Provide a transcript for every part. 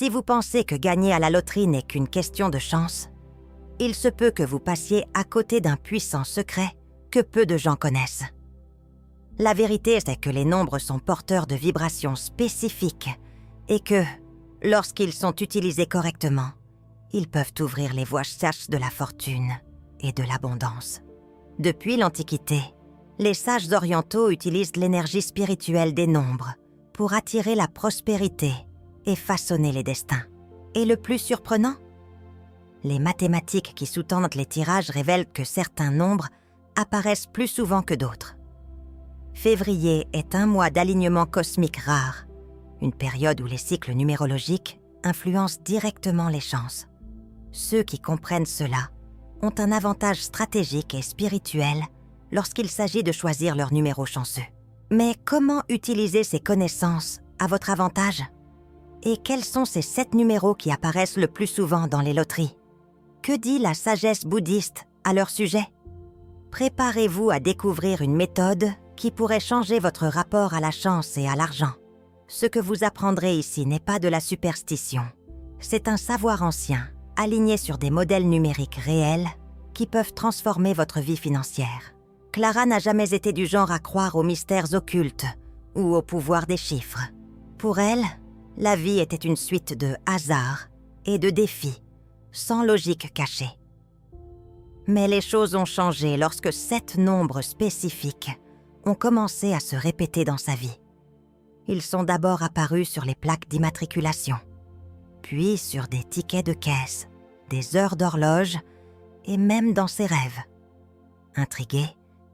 Si vous pensez que gagner à la loterie n'est qu'une question de chance, il se peut que vous passiez à côté d'un puissant secret que peu de gens connaissent. La vérité, c'est que les nombres sont porteurs de vibrations spécifiques et que, lorsqu'ils sont utilisés correctement, ils peuvent ouvrir les voies sages de la fortune et de l'abondance. Depuis l'Antiquité, les sages orientaux utilisent l'énergie spirituelle des nombres pour attirer la prospérité et façonner les destins. Et le plus surprenant, les mathématiques qui sous-tendent les tirages révèlent que certains nombres apparaissent plus souvent que d'autres. Février est un mois d'alignement cosmique rare, une période où les cycles numérologiques influencent directement les chances. Ceux qui comprennent cela ont un avantage stratégique et spirituel lorsqu'il s'agit de choisir leur numéro chanceux. Mais comment utiliser ces connaissances à votre avantage? Et quels sont ces 7 numéros qui apparaissent le plus souvent dans les loteries? Que dit la sagesse bouddhiste à leur sujet? Préparez-vous à découvrir une méthode qui pourrait changer votre rapport à la chance et à l'argent. Ce que vous apprendrez ici n'est pas de la superstition. C'est un savoir ancien, aligné sur des modèles numériques réels qui peuvent transformer votre vie financière. Clara n'a jamais été du genre à croire aux mystères occultes ou au pouvoir des chiffres. Pour elle, la vie était une suite de hasards et de défis, sans logique cachée. Mais les choses ont changé lorsque 7 nombres spécifiques ont commencé à se répéter dans sa vie. Ils sont d'abord apparus sur les plaques d'immatriculation, puis sur des tickets de caisse, des heures d'horloge et même dans ses rêves. Intriguée,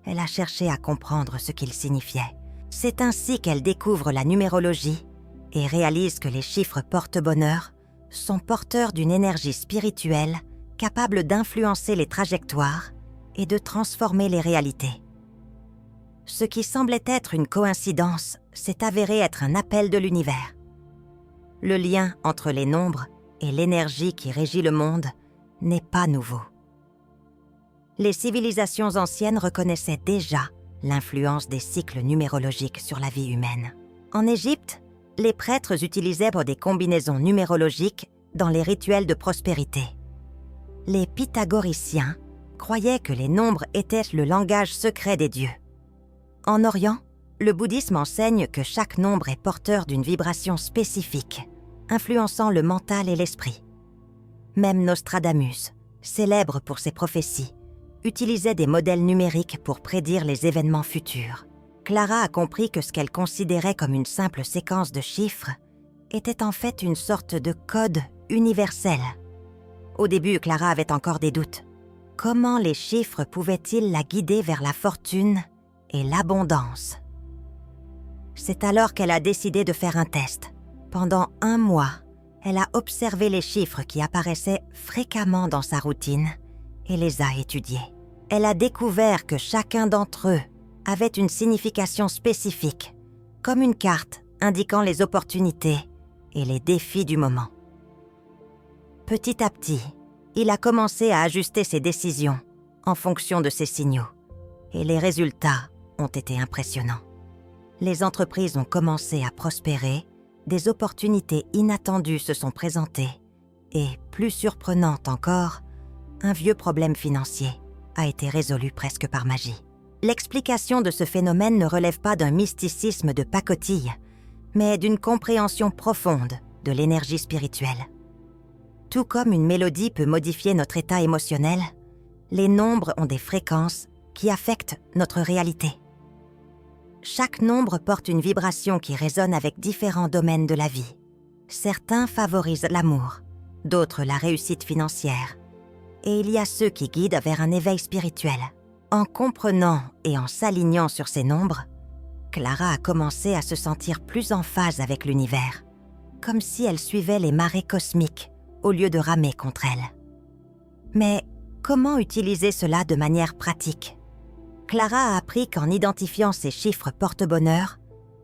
elle a cherché à comprendre ce qu'ils signifiaient. C'est ainsi qu'elle découvre la numérologie et réalise que les chiffres porte-bonheur sont porteurs d'une énergie spirituelle capable d'influencer les trajectoires et de transformer les réalités. Ce qui semblait être une coïncidence s'est avéré être un appel de l'univers. Le lien entre les nombres et l'énergie qui régit le monde n'est pas nouveau. Les civilisations anciennes reconnaissaient déjà l'influence des cycles numérologiques sur la vie humaine. En Égypte, les prêtres utilisaient des combinaisons numérologiques dans les rituels de prospérité. Les pythagoriciens croyaient que les nombres étaient le langage secret des dieux. En Orient, le bouddhisme enseigne que chaque nombre est porteur d'une vibration spécifique, influençant le mental et l'esprit. Même Nostradamus, célèbre pour ses prophéties, utilisait des modèles numériques pour prédire les événements futurs. Clara a compris que ce qu'elle considérait comme une simple séquence de chiffres était en fait une sorte de code universel. Au début, Clara avait encore des doutes. Comment les chiffres pouvaient-ils la guider vers la fortune et l'abondance? C'est alors qu'elle a décidé de faire un test. Pendant 1 mois, elle a observé les chiffres qui apparaissaient fréquemment dans sa routine et les a étudiés. Elle a découvert que chacun d'entre eux avait une signification spécifique, comme une carte indiquant les opportunités et les défis du moment. Petit à petit, il a commencé à ajuster ses décisions en fonction de ces signaux, et les résultats ont été impressionnants. Les entreprises ont commencé à prospérer, des opportunités inattendues se sont présentées, et, plus surprenante encore, un vieux problème financier a été résolu presque par magie. L'explication de ce phénomène ne relève pas d'un mysticisme de pacotille, mais d'une compréhension profonde de l'énergie spirituelle. Tout comme une mélodie peut modifier notre état émotionnel, les nombres ont des fréquences qui affectent notre réalité. Chaque nombre porte une vibration qui résonne avec différents domaines de la vie. Certains favorisent l'amour, d'autres la réussite financière, et il y a ceux qui guident vers un éveil spirituel. En comprenant et en s'alignant sur ces nombres, Clara a commencé à se sentir plus en phase avec l'univers, comme si elle suivait les marées cosmiques au lieu de ramer contre elles. Mais comment utiliser cela de manière pratique? Clara a appris qu'en identifiant ces chiffres porte-bonheur,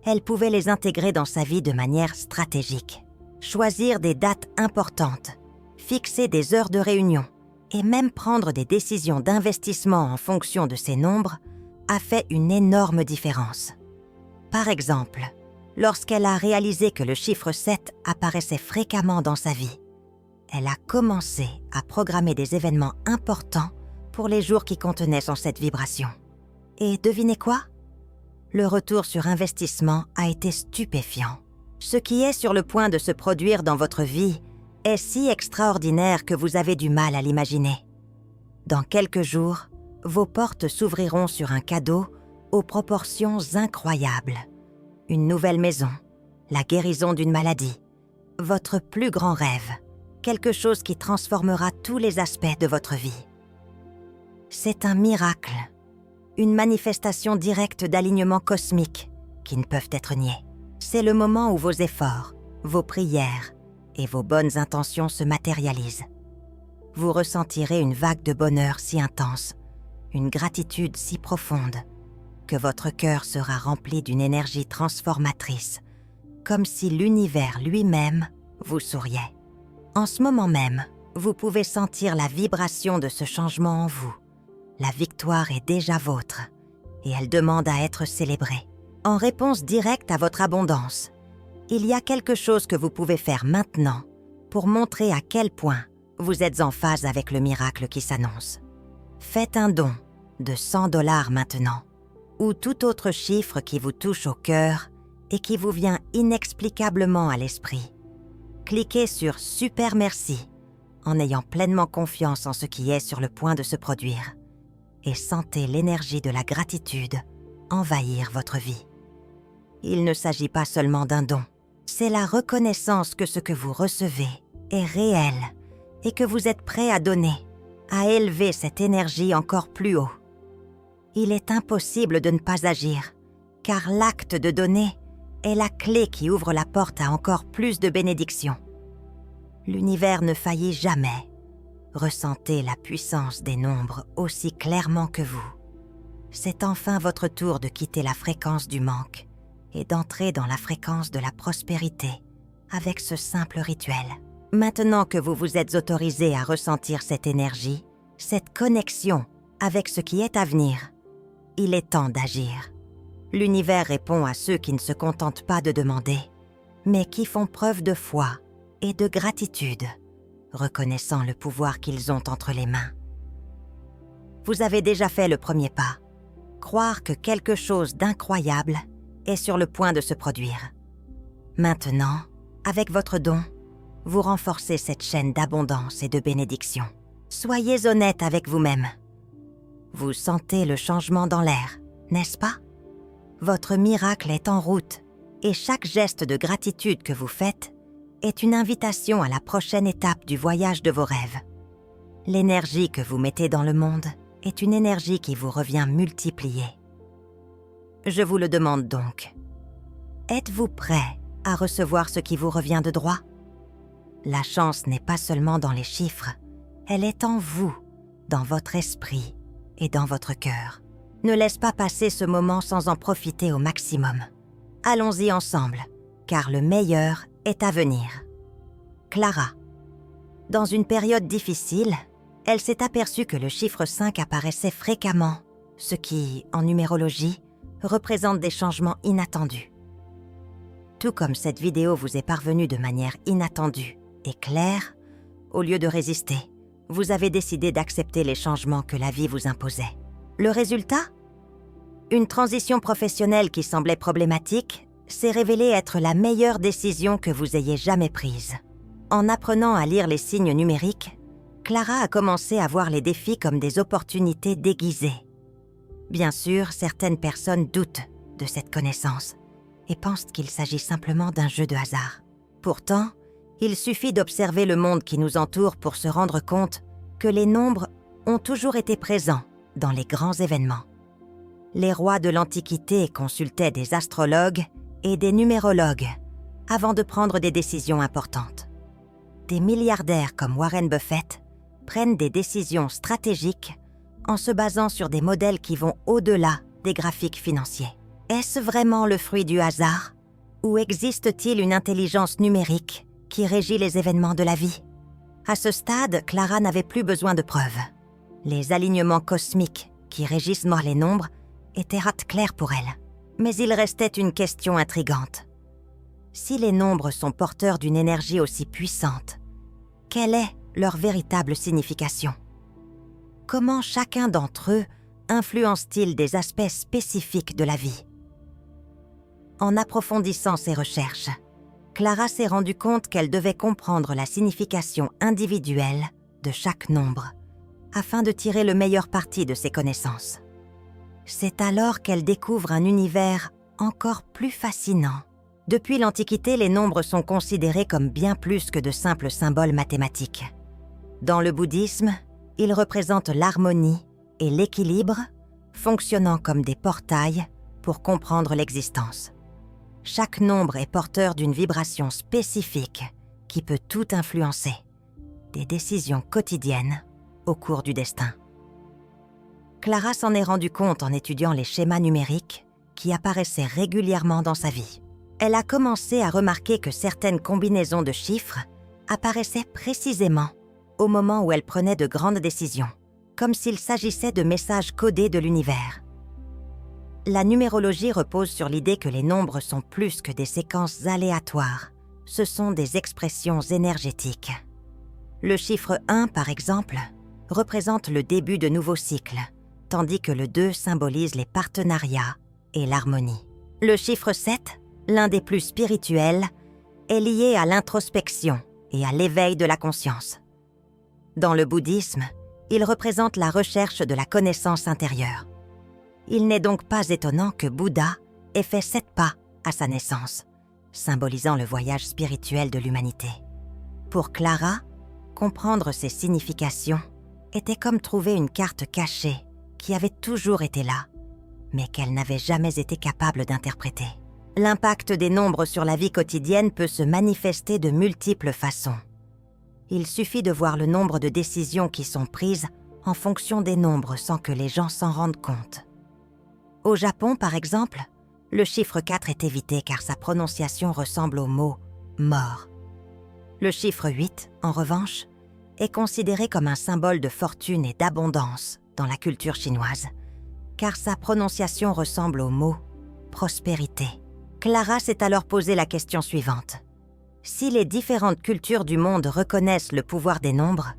elle pouvait les intégrer dans sa vie de manière stratégique. Choisir des dates importantes, fixer des heures de réunion et même prendre des décisions d'investissement en fonction de ces nombres a fait une énorme différence. Par exemple, Lorsqu'elle a réalisé que le chiffre 7 apparaissait fréquemment dans sa vie, elle a commencé à programmer des événements importants pour les jours qui contenaient en cette vibration. Et devinez quoi? Le retour sur investissement a été stupéfiant. Ce qui est sur le point de se produire dans votre vie est si extraordinaire que vous avez du mal à l'imaginer. Dans quelques jours, vos portes s'ouvriront sur un cadeau aux proportions incroyables. Une nouvelle maison, la guérison d'une maladie, votre plus grand rêve, quelque chose qui transformera tous les aspects de votre vie. C'est un miracle, une manifestation directe d'alignement cosmique qui ne peuvent être niés. C'est le moment où vos efforts, vos prières et vos bonnes intentions se matérialisent. Vous ressentirez une vague de bonheur si intense, une gratitude si profonde, que votre cœur sera rempli d'une énergie transformatrice, comme si l'univers lui-même vous souriait. En ce moment même, vous pouvez sentir la vibration de ce changement en vous. La victoire est déjà vôtre et elle demande à être célébrée. En réponse directe à votre abondance, il y a quelque chose que vous pouvez faire maintenant pour montrer à quel point vous êtes en phase avec le miracle qui s'annonce. Faites un don de $100 maintenant, ou tout autre chiffre qui vous touche au cœur et qui vous vient inexplicablement à l'esprit. Cliquez sur « Super merci » en ayant pleinement confiance en ce qui est sur le point de se produire et sentez l'énergie de la gratitude envahir votre vie. Il ne s'agit pas seulement d'un don, c'est la reconnaissance que ce que vous recevez est réel et que vous êtes prêt à donner, à élever cette énergie encore plus haut. Il est impossible de ne pas agir, car l'acte de donner est la clé qui ouvre la porte à encore plus de bénédictions. L'univers ne faillit jamais. Ressentez la puissance des nombres aussi clairement que vous. C'est enfin votre tour de quitter la fréquence du manque et d'entrer dans la fréquence de la prospérité avec ce simple rituel. Maintenant que vous vous êtes autorisé à ressentir cette énergie, cette connexion avec ce qui est à venir, il est temps d'agir. L'univers répond à ceux qui ne se contentent pas de demander, mais qui font preuve de foi et de gratitude, reconnaissant le pouvoir qu'ils ont entre les mains. Vous avez déjà fait le premier pas, croire que quelque chose d'incroyable est sur le point de se produire. Maintenant, avec votre don, vous renforcez cette chaîne d'abondance et de bénédiction. Soyez honnête avec vous-même. Vous sentez le changement dans l'air, n'est-ce pas? Votre miracle est en route et chaque geste de gratitude que vous faites est une invitation à la prochaine étape du voyage de vos rêves. L'énergie que vous mettez dans le monde est une énergie qui vous revient multipliée. Je vous le demande donc. Êtes-vous prêt à recevoir ce qui vous revient de droit? La chance n'est pas seulement dans les chiffres, elle est en vous, dans votre esprit et dans votre cœur. Ne laisse pas passer ce moment sans en profiter au maximum. Allons-y ensemble, car le meilleur est à venir. Clara. Dans une période difficile, elle s'est aperçue que le chiffre 5 apparaissait fréquemment, ce qui, en numérologie, représente des changements inattendus. Tout comme cette vidéo vous est parvenue de manière inattendue et claire, au lieu de résister, vous avez décidé d'accepter les changements que la vie vous imposait. Le résultat? Une transition professionnelle qui semblait problématique s'est révélée être la meilleure décision que vous ayez jamais prise. En apprenant à lire les signes numériques, Clara a commencé à voir les défis comme des opportunités déguisées. Bien sûr, certaines personnes doutent de cette connaissance et pensent qu'il s'agit simplement d'un jeu de hasard. Pourtant, il suffit d'observer le monde qui nous entoure pour se rendre compte que les nombres ont toujours été présents dans les grands événements. Les rois de l'Antiquité consultaient des astrologues et des numérologues avant de prendre des décisions importantes. Des milliardaires comme Warren Buffett prennent des décisions stratégiques en se basant sur des modèles qui vont au-delà des graphiques financiers. Est-ce vraiment le fruit du hasard? Ou existe-t-il une intelligence numérique qui régit les événements de la vie? À ce stade, Clara n'avait plus besoin de preuves. Les alignements cosmiques qui régissent les nombres étaient clairs pour elle. Mais il restait une question intrigante. Si les nombres sont porteurs d'une énergie aussi puissante, quelle est leur véritable signification? Comment chacun d'entre eux influence-t-il des aspects spécifiques de la vie? En approfondissant ses recherches, Clara s'est rendue compte qu'elle devait comprendre la signification individuelle de chaque nombre, afin de tirer le meilleur parti de ses connaissances. C'est alors qu'elle découvre un univers encore plus fascinant. Depuis l'Antiquité, les nombres sont considérés comme bien plus que de simples symboles mathématiques. Dans le bouddhisme, ils représentent l'harmonie et l'équilibre, fonctionnant comme des portails pour comprendre l'existence. Chaque nombre est porteur d'une vibration spécifique qui peut tout influencer, des décisions quotidiennes au cours du destin. Clara s'en est rendue compte en étudiant les schémas numériques qui apparaissaient régulièrement dans sa vie. Elle a commencé à remarquer que certaines combinaisons de chiffres apparaissaient précisément au moment où elle prenait de grandes décisions, comme s'il s'agissait de messages codés de l'univers. La numérologie repose sur l'idée que les nombres sont plus que des séquences aléatoires, ce sont des expressions énergétiques. Le chiffre 1, par exemple, représente le début de nouveaux cycles, tandis que le 2 symbolise les partenariats et l'harmonie. Le chiffre 7, l'un des plus spirituels, est lié à l'introspection et à l'éveil de la conscience. Dans le bouddhisme, il représente la recherche de la connaissance intérieure. Il n'est donc pas étonnant que Bouddha ait fait 7 pas à sa naissance, symbolisant le voyage spirituel de l'humanité. Pour Clara, comprendre ces significations était comme trouver une carte cachée qui avait toujours été là, mais qu'elle n'avait jamais été capable d'interpréter. L'impact des nombres sur la vie quotidienne peut se manifester de multiples façons. Il suffit de voir le nombre de décisions qui sont prises en fonction des nombres sans que les gens s'en rendent compte. Au Japon, par exemple, le chiffre 4 est évité car sa prononciation ressemble au mot « mort ». Le chiffre 8, en revanche, est considéré comme un symbole de fortune et d'abondance dans la culture chinoise, car sa prononciation ressemble au mot « prospérité ». Clara s'est alors posé la question suivante. Si les différentes cultures du monde reconnaissent le pouvoir des nombres,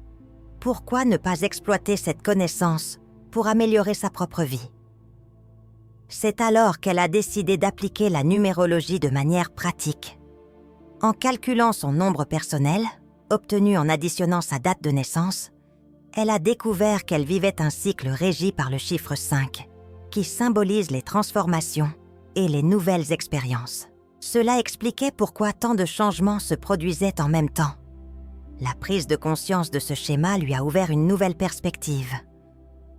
pourquoi ne pas exploiter cette connaissance pour améliorer sa propre vie? C'est alors qu'elle a décidé d'appliquer la numérologie de manière pratique. En calculant son nombre personnel, obtenu en additionnant sa date de naissance, elle a découvert qu'elle vivait un cycle régi par le chiffre 5, qui symbolise les transformations et les nouvelles expériences. Cela expliquait pourquoi tant de changements se produisaient en même temps. La prise de conscience de ce schéma lui a ouvert une nouvelle perspective.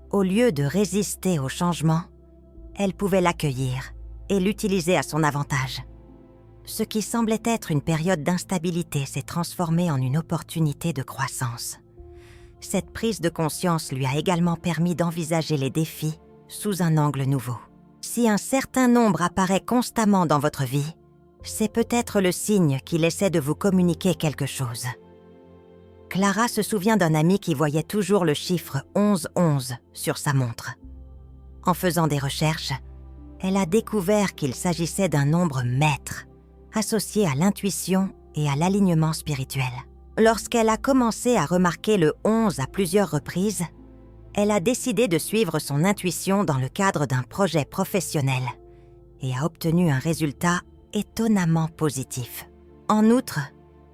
Au lieu de résister au changement, elle pouvait l'accueillir et l'utiliser à son avantage. Ce qui semblait être une période d'instabilité s'est transformé en une opportunité de croissance. Cette prise de conscience lui a également permis d'envisager les défis sous un angle nouveau. Si un certain nombre apparaît constamment dans votre vie, c'est peut-être le signe qu'il essaie de vous communiquer quelque chose. Clara se souvient d'un ami qui voyait toujours le chiffre 1111 sur sa montre. En faisant des recherches, elle a découvert qu'il s'agissait d'un nombre maître, associé à l'intuition et à l'alignement spirituel. Lorsqu'elle a commencé à remarquer le 11 à plusieurs reprises, elle a décidé de suivre son intuition dans le cadre d'un projet professionnel et a obtenu un résultat étonnamment positif. En outre,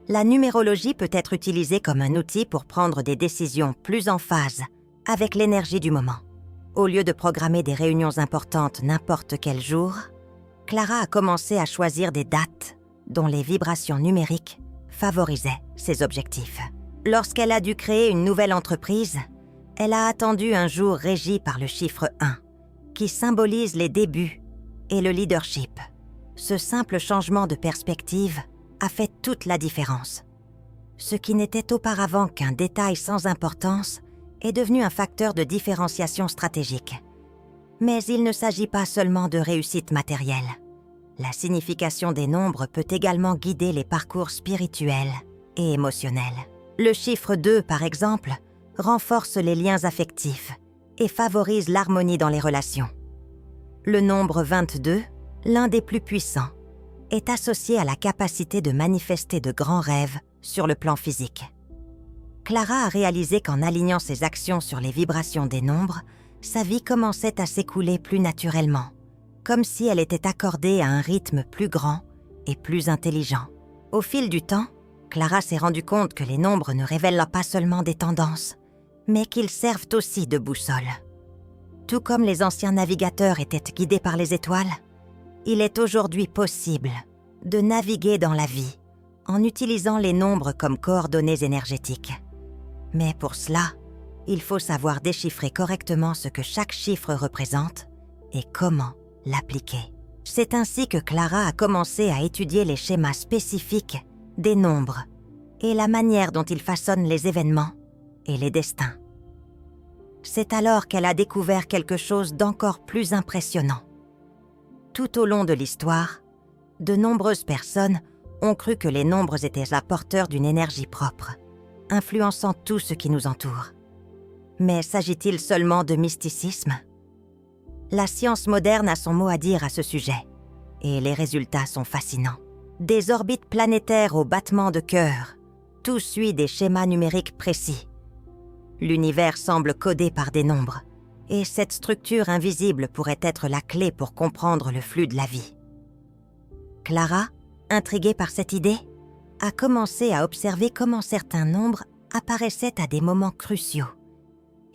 la numérologie peut être utilisée comme un outil pour prendre des décisions plus en phase avec l'énergie du moment. Au lieu de programmer des réunions importantes n'importe quel jour, Clara a commencé à choisir des dates dont les vibrations numériques favorisaient ses objectifs. Lorsqu'elle a dû créer une nouvelle entreprise, elle a attendu un jour régi par le chiffre 1, qui symbolise les débuts et le leadership. Ce simple changement de perspective a fait toute la différence. Ce qui n'était auparavant qu'un détail sans importance est devenu un facteur de différenciation stratégique. Mais il ne s'agit pas seulement de réussite matérielle. La signification des nombres peut également guider les parcours spirituels et émotionnels. Le chiffre 2, par exemple, renforce les liens affectifs et favorise l'harmonie dans les relations. Le nombre 22, l'un des plus puissants, est associée à la capacité de manifester de grands rêves sur le plan physique. Clara a réalisé qu'en alignant ses actions sur les vibrations des nombres, sa vie commençait à s'écouler plus naturellement, comme si elle était accordée à un rythme plus grand et plus intelligent. Au fil du temps, Clara s'est rendue compte que les nombres ne révèlent pas seulement des tendances, mais qu'ils servent aussi de boussole. Tout comme les anciens navigateurs étaient guidés par les étoiles, il est aujourd'hui possible de naviguer dans la vie en utilisant les nombres comme coordonnées énergétiques. Mais pour cela, il faut savoir déchiffrer correctement ce que chaque chiffre représente et comment l'appliquer. C'est ainsi que Clara a commencé à étudier les schémas spécifiques des nombres et la manière dont ils façonnent les événements et les destins. C'est alors qu'elle a découvert quelque chose d'encore plus impressionnant. Tout au long de l'histoire, de nombreuses personnes ont cru que les nombres étaient apporteurs d'une énergie propre, influençant tout ce qui nous entoure. Mais s'agit-il seulement de mysticisme ? La science moderne a son mot à dire à ce sujet, et les résultats sont fascinants. Des orbites planétaires au battement de cœur, tout suit des schémas numériques précis. L'univers semble codé par des nombres, et cette structure invisible pourrait être la clé pour comprendre le flux de la vie. Clara, intriguée par cette idée, a commencé à observer comment certains nombres apparaissaient à des moments cruciaux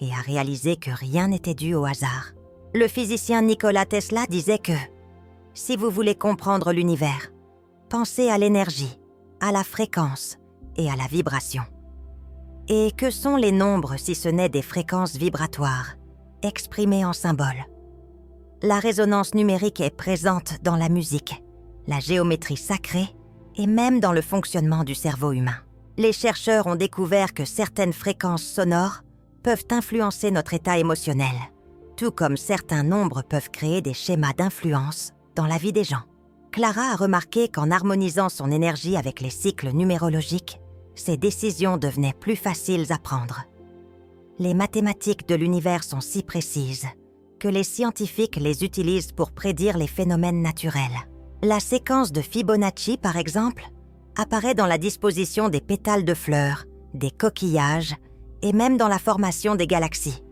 et a réalisé que rien n'était dû au hasard. Le physicien Nikola Tesla disait que « Si vous voulez comprendre l'univers, pensez à l'énergie, à la fréquence et à la vibration. » Et que sont les nombres si ce n'est des fréquences vibratoires, exprimées en symboles? La résonance numérique est présente dans la musique, la géométrie sacrée et même dans le fonctionnement du cerveau humain. Les chercheurs ont découvert que certaines fréquences sonores peuvent influencer notre état émotionnel, tout comme certains nombres peuvent créer des schémas d'influence dans la vie des gens. Clara a remarqué qu'en harmonisant son énergie avec les cycles numérologiques, ses décisions devenaient plus faciles à prendre. Les mathématiques de l'univers sont si précises que les scientifiques les utilisent pour prédire les phénomènes naturels. La séquence de Fibonacci, par exemple, apparaît dans la disposition des pétales de fleurs, des coquillages et même dans la formation des galaxies.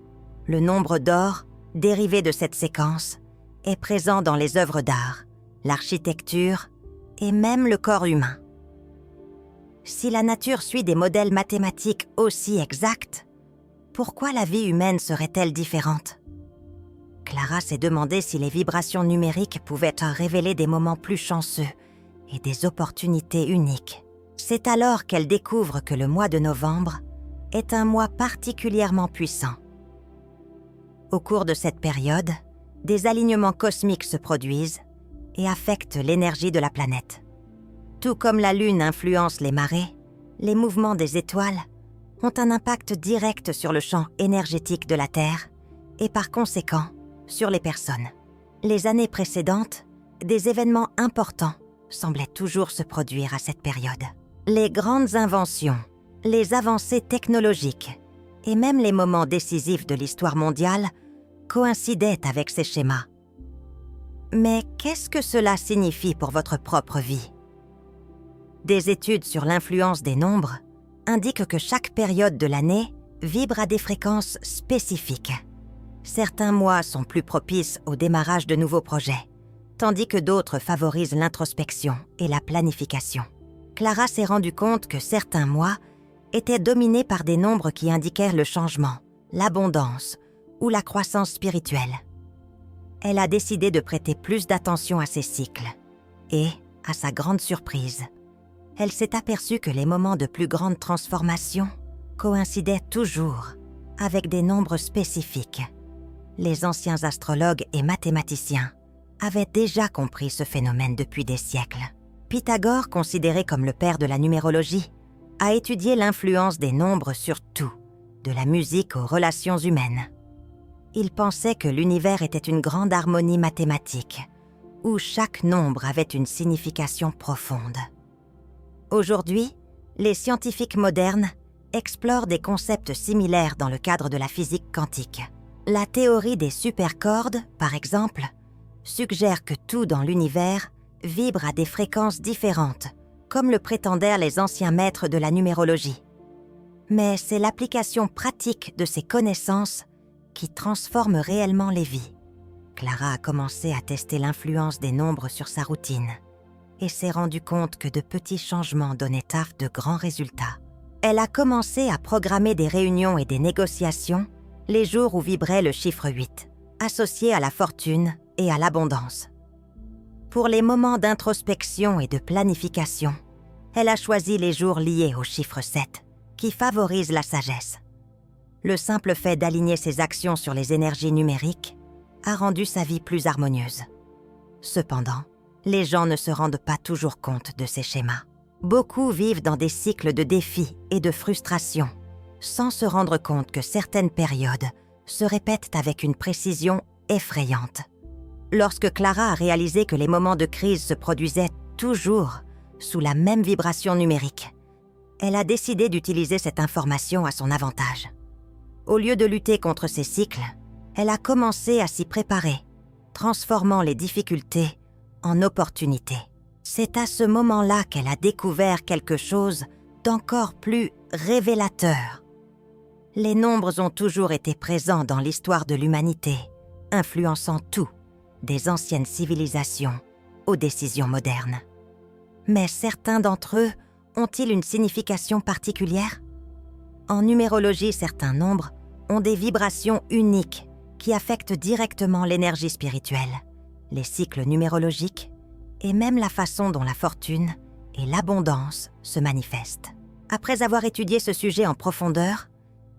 Le nombre d'or, dérivé de cette séquence, est présent dans les œuvres d'art, l'architecture et même le corps humain. Si la nature suit des modèles mathématiques aussi exacts, pourquoi la vie humaine serait-elle différente? Clara s'est demandé si les vibrations numériques pouvaient révéler des moments plus chanceux et des opportunités uniques. C'est alors qu'elle découvre que le mois de novembre est un mois particulièrement puissant. Au cours de cette période, des alignements cosmiques se produisent et affectent l'énergie de la planète. Tout comme la Lune influence les marées, les mouvements des étoiles ont un impact direct sur le champ énergétique de la Terre et par conséquent sur les personnes. Les années précédentes, des événements importants semblaient toujours se produire à cette période. Les grandes inventions, les avancées technologiques et même les moments décisifs de l'histoire mondiale coïncidaient avec ces schémas. Mais qu'est-ce que cela signifie pour votre propre vie ? Des études sur l'influence des nombres indiquent que chaque période de l'année vibre à des fréquences spécifiques. Certains mois sont plus propices au démarrage de nouveaux projets, tandis que d'autres favorisent l'introspection et la planification. Clara s'est rendue compte que certains mois étaient dominés par des nombres qui indiquaient le changement, l'abondance ou la croissance spirituelle. Elle a décidé de prêter plus d'attention à ces cycles et, à sa grande surprise, elle s'est aperçue que les moments de plus grande transformation coïncidaient toujours avec des nombres spécifiques. Les anciens astrologues et mathématiciens avaient déjà compris ce phénomène depuis des siècles. Pythagore, considéré comme le père de la numérologie, a étudié l'influence des nombres sur tout, de la musique aux relations humaines. Il pensait que l'univers était une grande harmonie mathématique, où chaque nombre avait une signification profonde. Aujourd'hui, les scientifiques modernes explorent des concepts similaires dans le cadre de la physique quantique. La théorie des supercordes, par exemple, suggère que tout dans l'univers vibre à des fréquences différentes, comme le prétendaient les anciens maîtres de la numérologie. Mais c'est l'application pratique de ces connaissances qui transforme réellement les vies. Clara a commencé à tester l'influence des nombres sur sa routine et s'est rendue compte que de petits changements donnaient de grands résultats. Elle a commencé à programmer des réunions et des négociations les jours où vibrait le chiffre 8, associé à la fortune et à l'abondance. Pour les moments d'introspection et de planification, elle a choisi les jours liés au chiffre 7, qui favorise la sagesse. Le simple fait d'aligner ses actions sur les énergies numériques a rendu sa vie plus harmonieuse. Cependant, les gens ne se rendent pas toujours compte de ces schémas. Beaucoup vivent dans des cycles de défis et de frustration, sans se rendre compte que certaines périodes se répètent avec une précision effrayante. Lorsque Clara a réalisé que les moments de crise se produisaient toujours sous la même vibration numérique, elle a décidé d'utiliser cette information à son avantage. Au lieu de lutter contre ces cycles, elle a commencé à s'y préparer, transformant les difficultés en opportunités. C'est à ce moment-là qu'elle a découvert quelque chose d'encore plus révélateur. Les nombres ont toujours été présents dans l'histoire de l'humanité, influençant tout, des anciennes civilisations aux décisions modernes. Mais certains d'entre eux ont-ils une signification particulière? En numérologie, certains nombres ont des vibrations uniques qui affectent directement l'énergie spirituelle, les cycles numérologiques et même la façon dont la fortune et l'abondance se manifestent. Après avoir étudié ce sujet en profondeur,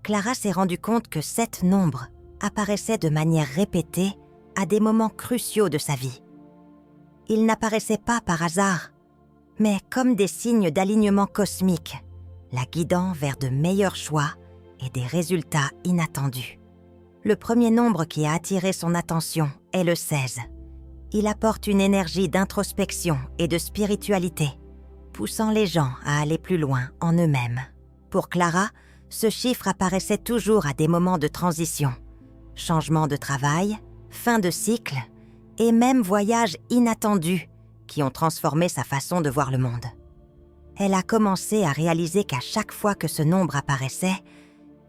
Clara s'est rendue compte que 7 nombres apparaissaient de manière répétée à des moments cruciaux de sa vie. Ils n'apparaissaient pas par hasard, mais comme des signes d'alignement cosmique, la guidant vers de meilleurs choix et des résultats inattendus. Le premier nombre qui a attiré son attention est le 16. Il apporte une énergie d'introspection et de spiritualité, poussant les gens à aller plus loin en eux-mêmes. Pour Clara, ce chiffre apparaissait toujours à des moments de transition, changement de travail, fin de cycle et même voyages inattendus qui ont transformé sa façon de voir le monde. Elle a commencé à réaliser qu'à chaque fois que ce nombre apparaissait,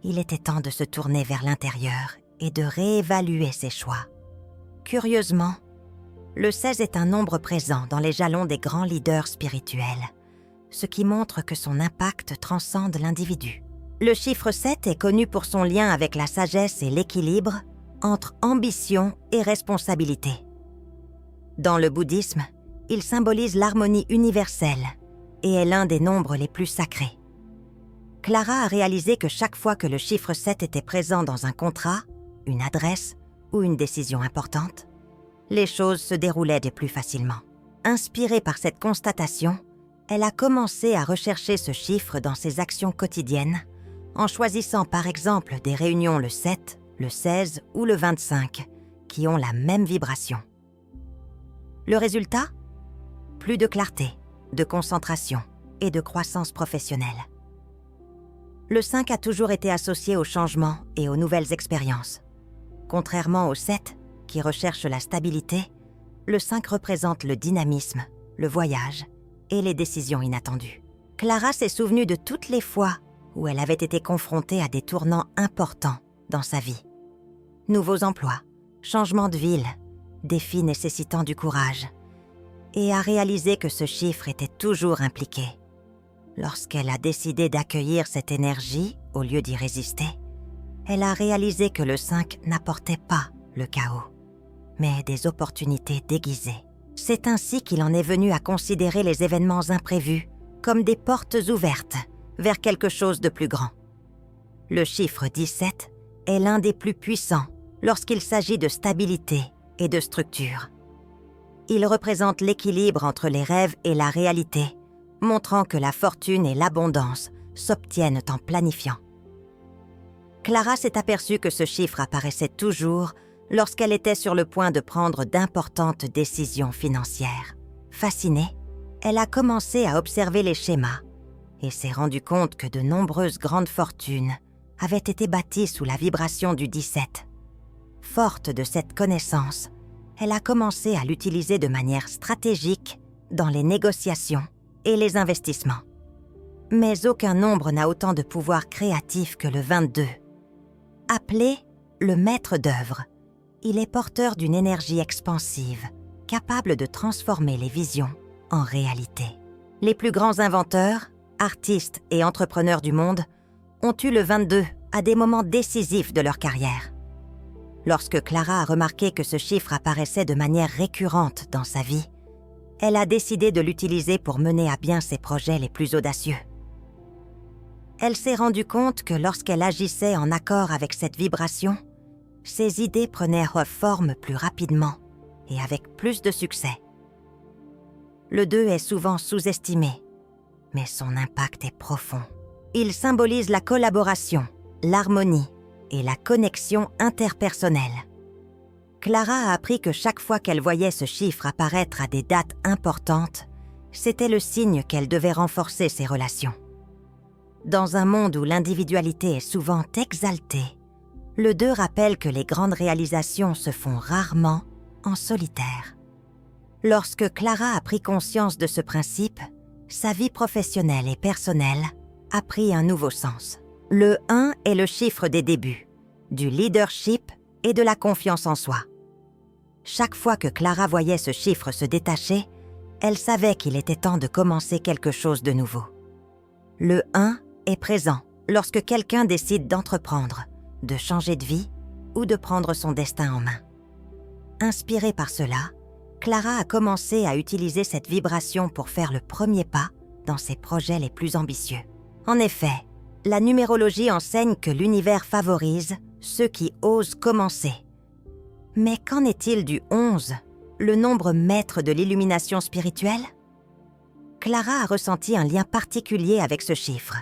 il était temps de se tourner vers l'intérieur et de réévaluer ses choix. Curieusement, le 16 est un nombre présent dans les jalons des grands leaders spirituels, ce qui montre que son impact transcende l'individu. Le chiffre 7 est connu pour son lien avec la sagesse et l'équilibre entre ambition et responsabilité. Dans le bouddhisme, il symbolise l'harmonie universelle et est l'un des nombres les plus sacrés. Clara a réalisé que chaque fois que le chiffre 7 était présent dans un contrat, une adresse ou une décision importante, les choses se déroulaient de plus facilement. Inspirée par cette constatation, elle a commencé à rechercher ce chiffre dans ses actions quotidiennes, en choisissant par exemple des réunions le 7, le 16 ou le 25, qui ont la même vibration. Le résultat ? Plus de clarté, de concentration et de croissance professionnelle. Le 5 a toujours été associé au changement et aux nouvelles expériences. Contrairement au 7, qui recherche la stabilité, le 5 représente le dynamisme, le voyage et les décisions inattendues. Clara s'est souvenue de toutes les fois où elle avait été confrontée à des tournants importants dans sa vie. Nouveaux emplois, changements de ville, défis nécessitant du courage, et a réalisé que ce chiffre était toujours impliqué. Lorsqu'elle a décidé d'accueillir cette énergie au lieu d'y résister, elle a réalisé que le 5 n'apportait pas le chaos, mais des opportunités déguisées. C'est ainsi qu'il en est venu à considérer les événements imprévus comme des portes ouvertes vers quelque chose de plus grand. Le chiffre 17 est l'un des plus puissants lorsqu'il s'agit de stabilité et de structure. Il représente l'équilibre entre les rêves et la réalité, montrant que la fortune et l'abondance s'obtiennent en planifiant. Clara s'est aperçue que ce chiffre apparaissait toujours lorsqu'elle était sur le point de prendre d'importantes décisions financières. Fascinée, elle a commencé à observer les schémas et s'est rendue compte que de nombreuses grandes fortunes avaient été bâties sous la vibration du 17. Forte de cette connaissance, elle a commencé à l'utiliser de manière stratégique dans les négociations et les investissements. Mais aucun nombre n'a autant de pouvoir créatif que le 22. Appelé le maître d'œuvre, il est porteur d'une énergie expansive, capable de transformer les visions en réalité. Les plus grands inventeurs, artistes et entrepreneurs du monde ont eu le 22 à des moments décisifs de leur carrière. Lorsque Clara a remarqué que ce chiffre apparaissait de manière récurrente dans sa vie, elle a décidé de l'utiliser pour mener à bien ses projets les plus audacieux. Elle s'est rendue compte que lorsqu'elle agissait en accord avec cette vibration, ses idées prenaient forme plus rapidement et avec plus de succès. Le 2 est souvent sous-estimé, mais son impact est profond. Il symbolise la collaboration, l'harmonie et la connexion interpersonnelle. Clara a appris que chaque fois qu'elle voyait ce chiffre apparaître à des dates importantes, c'était le signe qu'elle devait renforcer ses relations. Dans un monde où l'individualité est souvent exaltée, le 2 rappelle que les grandes réalisations se font rarement en solitaire. Lorsque Clara a pris conscience de ce principe, sa vie professionnelle et personnelle a pris un nouveau sens. Le 1 est le chiffre des débuts, du leadership et de la confiance en soi. Chaque fois que Clara voyait ce chiffre se détacher, elle savait qu'il était temps de commencer quelque chose de nouveau. Le 1 est présent lorsque quelqu'un décide d'entreprendre, de changer de vie ou de prendre son destin en main. Inspirée par cela, Clara a commencé à utiliser cette vibration pour faire le premier pas dans ses projets les plus ambitieux. En effet, la numérologie enseigne que l'univers favorise ceux qui osent commencer. Mais qu'en est-il du 11, le nombre maître de l'illumination spirituelle? Clara a ressenti un lien particulier avec ce chiffre.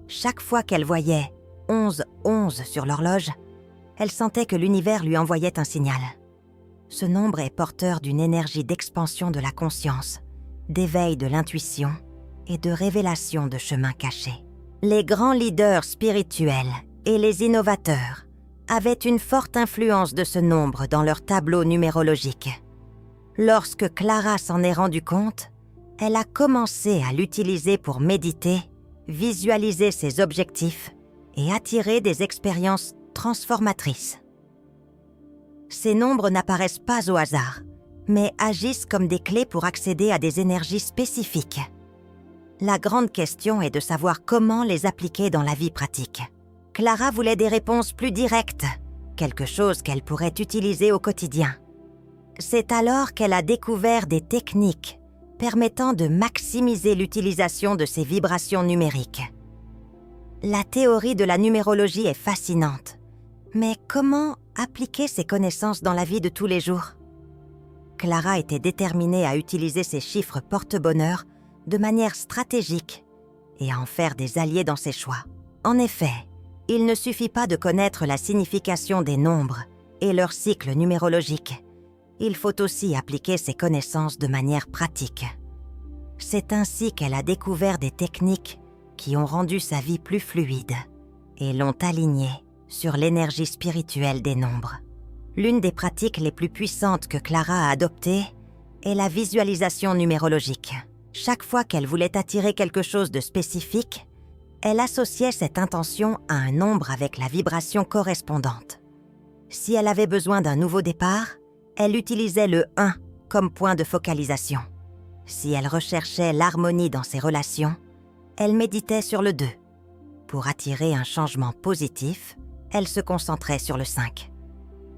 Chaque fois qu'elle voyait 11-11 sur l'horloge, elle sentait que l'univers lui envoyait un signal. Ce nombre est porteur d'une énergie d'expansion de la conscience, d'éveil de l'intuition et de révélation de chemins cachés. Les grands leaders spirituels et les innovateurs avaient une forte influence de ce nombre dans leur tableau numérologique. Lorsque Clara s'en est rendue compte, elle a commencé à l'utiliser pour méditer, visualiser ses objectifs et attirer des expériences transformatrices. Ces nombres n'apparaissent pas au hasard, mais agissent comme des clés pour accéder à des énergies spécifiques. La grande question est de savoir comment les appliquer dans la vie pratique. Clara voulait des réponses plus directes, quelque chose qu'elle pourrait utiliser au quotidien. C'est alors qu'elle a découvert des techniques permettant de maximiser l'utilisation de ces vibrations numériques. La théorie de la numérologie est fascinante, mais comment appliquer ces connaissances dans la vie de tous les jours? Clara était déterminée à utiliser ces chiffres porte-bonheur de manière stratégique et à en faire des alliés dans ses choix. En effet, il ne suffit pas de connaître la signification des nombres et leur cycle numérologique. Il faut aussi appliquer ces connaissances de manière pratique. C'est ainsi qu'elle a découvert des techniques qui ont rendu sa vie plus fluide et l'ont alignée sur l'énergie spirituelle des nombres. L'une des pratiques les plus puissantes que Clara a adoptées est la visualisation numérologique. Chaque fois qu'elle voulait attirer quelque chose de spécifique, elle associait cette intention à un nombre avec la vibration correspondante. Si elle avait besoin d'un nouveau départ, elle utilisait le 1 comme point de focalisation. Si elle recherchait l'harmonie dans ses relations, elle méditait sur le 2. Pour attirer un changement positif, elle se concentrait sur le 5.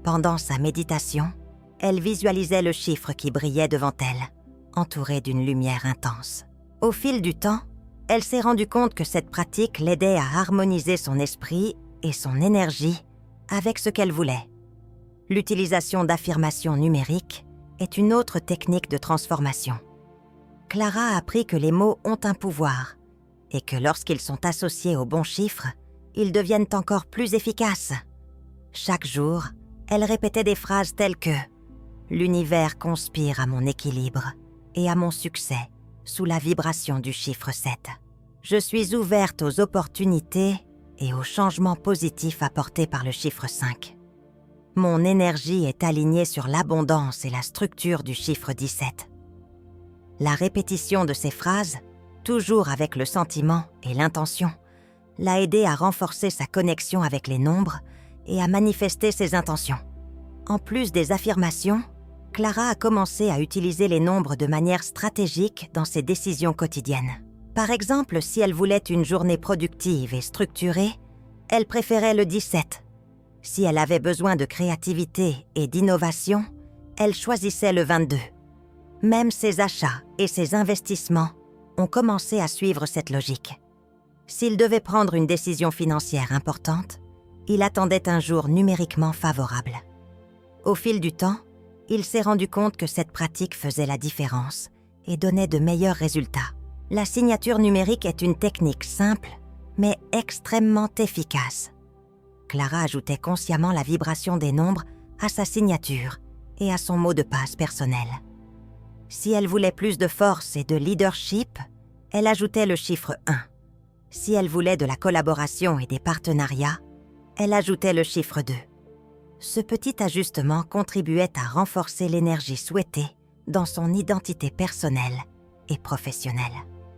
Pendant sa méditation, elle visualisait le chiffre qui brillait devant elle, entouré d'une lumière intense. Au fil du temps, elle s'est rendue compte que cette pratique l'aidait à harmoniser son esprit et son énergie avec ce qu'elle voulait. L'utilisation d'affirmations numériques est une autre technique de transformation. Clara a appris que les mots ont un pouvoir et que lorsqu'ils sont associés aux bons chiffres, ils deviennent encore plus efficaces. Chaque jour, elle répétait des phrases telles que « L'univers conspire à mon équilibre et à mon succès sous la vibration du chiffre 7. Je suis ouverte aux opportunités et aux changements positifs apportés par le chiffre 5. Mon énergie est alignée sur l'abondance et la structure du chiffre 17. » La répétition de ces phrases, toujours avec le sentiment et l'intention, l'a aidée à renforcer sa connexion avec les nombres et à manifester ses intentions. En plus des affirmations, Clara a commencé à utiliser les nombres de manière stratégique dans ses décisions quotidiennes. Par exemple, si elle voulait une journée productive et structurée, elle préférait le 17. Si elle avait besoin de créativité et d'innovation, elle choisissait le 22. Même ses achats et ses investissements ont commencé à suivre cette logique. S'il devait prendre une décision financière importante, il attendait un jour numériquement favorable. Au fil du temps, il s'est rendu compte que cette pratique faisait la différence et donnait de meilleurs résultats. La signature numérique est une technique simple, mais extrêmement efficace. Clara ajoutait consciemment la vibration des nombres à sa signature et à son mot de passe personnel. Si elle voulait plus de force et de leadership, elle ajoutait le chiffre 1. Si elle voulait de la collaboration et des partenariats, elle ajoutait le chiffre 2. Ce petit ajustement contribuait à renforcer l'énergie souhaitée dans son identité personnelle et professionnelle.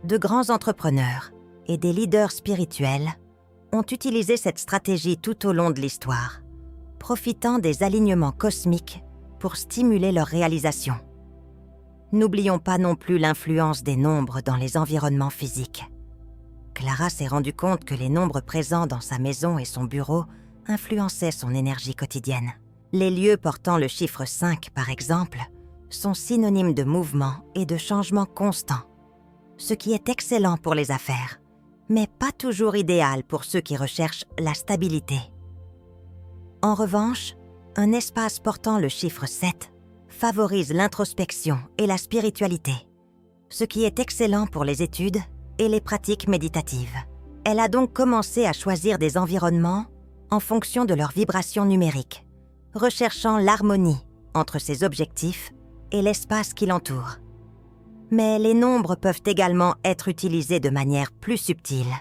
De grands entrepreneurs et des leaders spirituels ont utilisé cette stratégie tout au long de l'histoire, profitant des alignements cosmiques pour stimuler leur réalisation. N'oublions pas non plus l'influence des nombres dans les environnements physiques. Clara s'est rendue compte que les nombres présents dans sa maison et son bureau influençaient son énergie quotidienne. Les lieux portant le chiffre 5, par exemple, sont synonymes de mouvement et de changement constant, ce qui est excellent pour les affaires, mais pas toujours idéal pour ceux qui recherchent la stabilité. En revanche, un espace portant le chiffre 7 favorise l'introspection et la spiritualité, ce qui est excellent pour les études et les pratiques méditatives. Elle a donc commencé à choisir des environnements en fonction de leur vibration numérique, recherchant l'harmonie entre ses objectifs et l'espace qui l'entoure. Mais les nombres peuvent également être utilisés de manière plus subtile.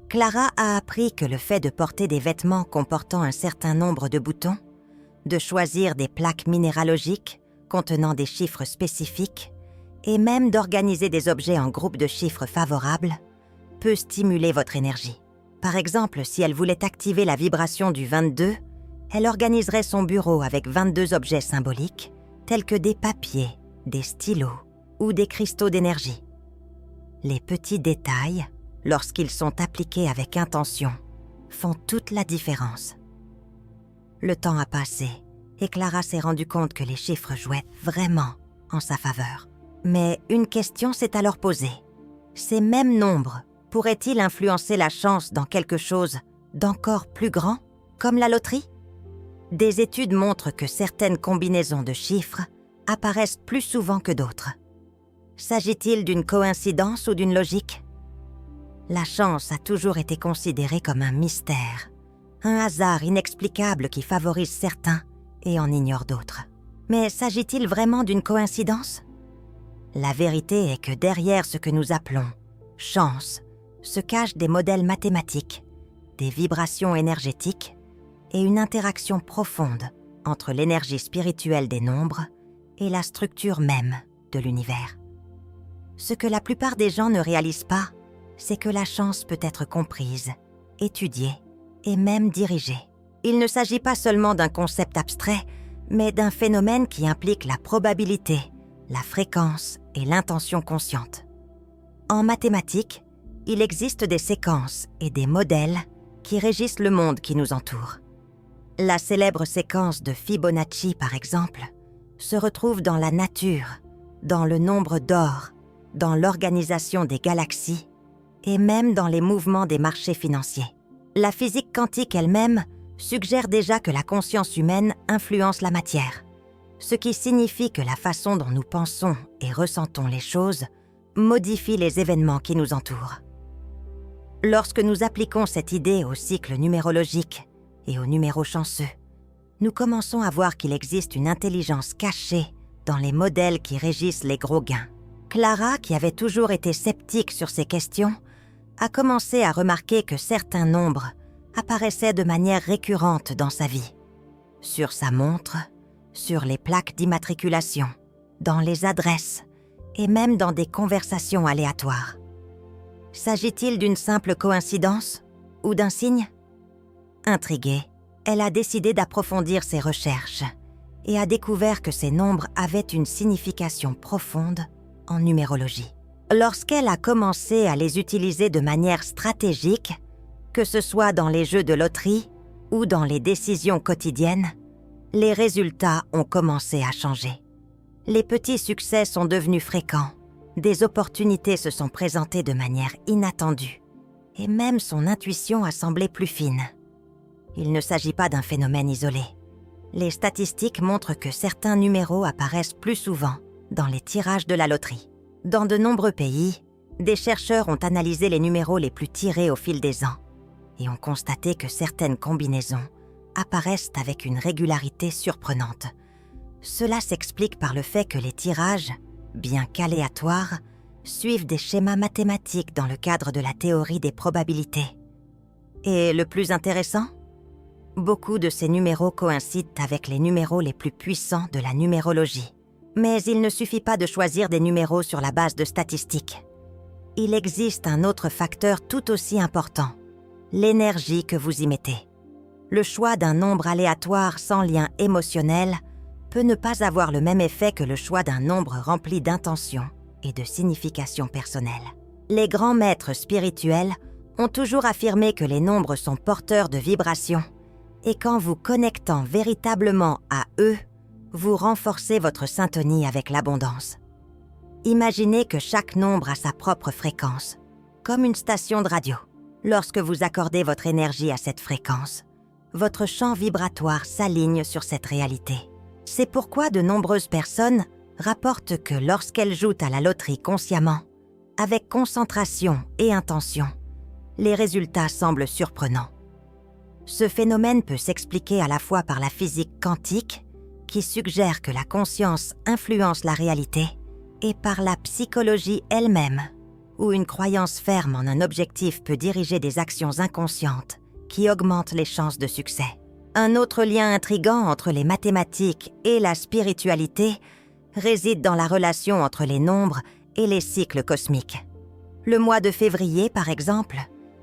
Clara a appris que le fait de porter des vêtements comportant un certain nombre de boutons, de choisir des plaques minéralogiques contenant des chiffres spécifiques et même d'organiser des objets en groupe de chiffres favorables peut stimuler votre énergie. Par exemple, si elle voulait activer la vibration du 22, elle organiserait son bureau avec 22 objets symboliques tels que des papiers, des stylos ou des cristaux d'énergie. Les petits détails, lorsqu'ils sont appliqués avec intention, font toute la différence. Le temps a passé et Clara s'est rendue compte que les chiffres jouaient vraiment en sa faveur. Mais une question s'est alors posée. Ces mêmes nombres pourraient-ils influencer la chance dans quelque chose d'encore plus grand, comme la loterie? Des études montrent que certaines combinaisons de chiffres apparaissent plus souvent que d'autres. S'agit-il d'une coïncidence ou d'une logique? La chance a toujours été considérée comme un mystère, un hasard inexplicable qui favorise certains et en ignore d'autres. Mais s'agit-il vraiment d'une coïncidence? La vérité est que derrière ce que nous appelons chance se cachent des modèles mathématiques, des vibrations énergétiques et une interaction profonde entre l'énergie spirituelle des nombres et la structure même de l'univers. Ce que la plupart des gens ne réalisent pas, c'est que la chance peut être comprise, étudiée et même dirigée. Il ne s'agit pas seulement d'un concept abstrait, mais d'un phénomène qui implique la probabilité, la fréquence et l'intention consciente. En mathématiques, il existe des séquences et des modèles qui régissent le monde qui nous entoure. La célèbre séquence de Fibonacci, par exemple, se retrouve dans la nature, dans le nombre d'or, dans l'organisation des galaxies et même dans les mouvements des marchés financiers. La physique quantique elle-même suggère déjà que la conscience humaine influence la matière, ce qui signifie que la façon dont nous pensons et ressentons les choses modifie les événements qui nous entourent. Lorsque nous appliquons cette idée au cycle numérologique et aux numéros chanceux, nous commençons à voir qu'il existe une intelligence cachée dans les modèles qui régissent les gros gains. Clara, qui avait toujours été sceptique sur ces questions, a commencé à remarquer que certains nombres apparaissaient de manière récurrente dans sa vie. Sur sa montre, sur les plaques d'immatriculation, dans les adresses et même dans des conversations aléatoires. S'agit-il d'une simple coïncidence ou d'un signe? Intriguée, elle a décidé d'approfondir ses recherches et a découvert que ces nombres avaient une signification profonde en numérologie. Lorsqu'elle a commencé à les utiliser de manière stratégique, que ce soit dans les jeux de loterie ou dans les décisions quotidiennes, les résultats ont commencé à changer. Les petits succès sont devenus fréquents, des opportunités se sont présentées de manière inattendue, et même son intuition a semblé plus fine. Il ne s'agit pas d'un phénomène isolé. Les statistiques montrent que certains numéros apparaissent plus souvent dans les tirages de la loterie. Dans de nombreux pays, des chercheurs ont analysé les numéros les plus tirés au fil des ans et ont constaté que certaines combinaisons apparaissent avec une régularité surprenante. Cela s'explique par le fait que les tirages, bien qu'aléatoires, suivent des schémas mathématiques dans le cadre de la théorie des probabilités. Et le plus intéressant ? Beaucoup de ces numéros coïncident avec les numéros les plus puissants de la numérologie. Mais il ne suffit pas de choisir des numéros sur la base de statistiques. Il existe un autre facteur tout aussi important, l'énergie que vous y mettez. Le choix d'un nombre aléatoire sans lien émotionnel peut ne pas avoir le même effet que le choix d'un nombre rempli d'intention et de signification personnelle. Les grands maîtres spirituels ont toujours affirmé que les nombres sont porteurs de vibrations et qu'en vous connectant véritablement à eux, vous renforcez votre syntonie avec l'abondance. Imaginez que chaque nombre a sa propre fréquence, comme une station de radio. Lorsque vous accordez votre énergie à cette fréquence, votre champ vibratoire s'aligne sur cette réalité. C'est pourquoi de nombreuses personnes rapportent que lorsqu'elles jouent à la loterie consciemment, avec concentration et intention, les résultats semblent surprenants. Ce phénomène peut s'expliquer à la fois par la physique quantique, qui suggère que la conscience influence la réalité, et par la psychologie elle-même, où une croyance ferme en un objectif peut diriger des actions inconscientes qui augmentent les chances de succès. Un autre lien intrigant entre les mathématiques et la spiritualité réside dans la relation entre les nombres et les cycles cosmiques. Le mois de février, par exemple,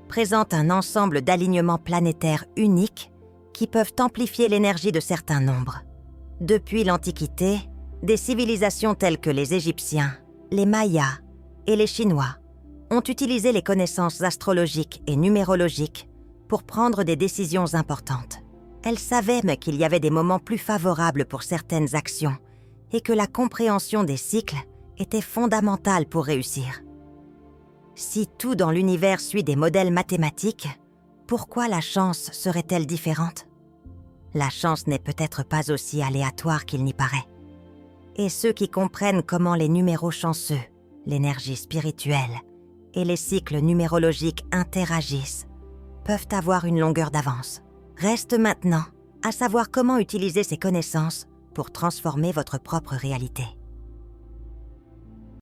présente un ensemble d'alignements planétaires uniques qui peuvent amplifier l'énergie de certains nombres. Depuis l'Antiquité, des civilisations telles que les Égyptiens, les Mayas et les Chinois ont utilisé les connaissances astrologiques et numérologiques pour prendre des décisions importantes. Elles savaient qu'il y avait des moments plus favorables pour certaines actions et que la compréhension des cycles était fondamentale pour réussir. Si tout dans l'univers suit des modèles mathématiques, pourquoi la chance serait-elle différente ? La chance n'est peut-être pas aussi aléatoire qu'il n'y paraît. Et ceux qui comprennent comment les numéros chanceux, l'énergie spirituelle et les cycles numérologiques interagissent peuvent avoir une longueur d'avance. Reste maintenant à savoir comment utiliser ces connaissances pour transformer votre propre réalité.